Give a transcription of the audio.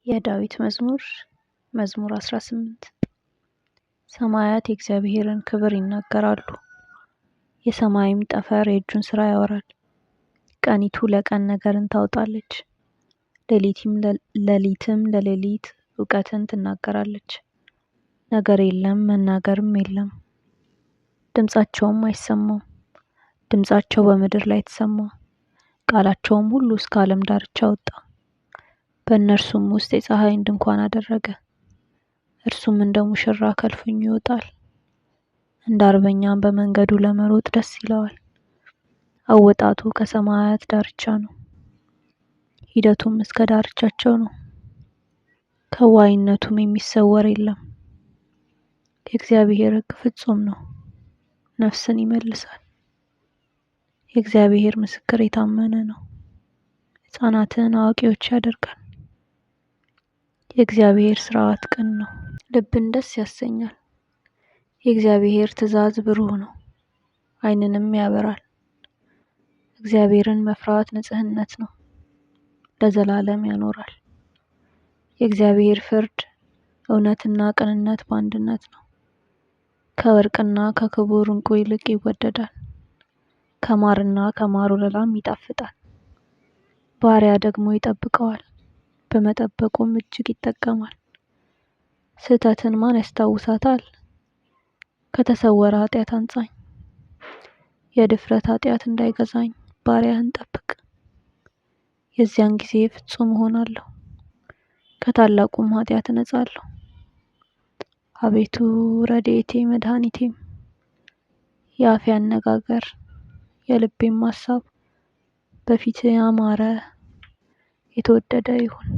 የዳዊት መዝሙር መዝሙር 18 ሰማያት የእግዚአብሔርን ክብር ይናገራሉ፣ የሰማይም ጠፈር የእጁን ሥራ ያወራል። ቀኒቱ ለቀን ነገርን ታውጣለች፣ ሌሊትም ለሌሊት እውቀትን ትናገራለች። ነገር የለም መናገርም የለም፣ ድምፃቸውም አይሰማም። ድምፃቸው በምድር ላይ ተሰማ፣ ቃላቸውም ሁሉ እስከ ዓለም ዳርቻ ወጣ። በእነርሱም ውስጥ የፀሐይን ድንኳን አደረገ። እርሱም እንደ ሙሽራ ከእልፍኙ ይወጣል፣ እንደ አርበኛም በመንገዱ ለመሮጥ ደስ ይለዋል። አወጣጡ ከሰማያት ዳርቻ ነው፣ ሂደቱም እስከ ዳርቻቸው ነው። ከዋይነቱም የሚሰወር የለም። የእግዚአብሔር ሕግ ፍጹም ነው፣ ነፍስን ይመልሳል። የእግዚአብሔር ምስክር የታመነ ነው፣ ሕፃናትን አዋቂዎች ያደርጋል። የእግዚአብሔር ሥርዓት ቅን ነው፣ ልብን ደስ ያሰኛል። የእግዚአብሔር ትእዛዝ ብሩህ ነው፣ ዓይንንም ያበራል። እግዚአብሔርን መፍራት ንጽሕነት ነው፣ ለዘላለም ያኖራል። የእግዚአብሔር ፍርድ እውነትና ቅንነት በአንድነት ነው። ከወርቅና ከክቡር ዕንቁ ይልቅ ይወደዳል። ከማርና ከማር ወለላም ይጣፍጣል። ባሪያ ደግሞ ይጠብቀዋል፣ በመጠበቁም እጅግ ይጠቀማል። ስህተትን ማን ያስታውሳታል? ከተሰወረ ኃጢአት አንጻኝ። የድፍረት ኃጢአት እንዳይገዛኝ ባሪያህን ጠብቅ። የዚያን ጊዜ ፍጹም እሆናለሁ፣ ከታላቁም ኃጢአት እነጻለሁ። አቤቱ ረድኤቴ መድኃኒቴም፣ የአፌ አነጋገር የልቤም ሐሳብ በፊትህ ያማረ የተወደደ ይሁን።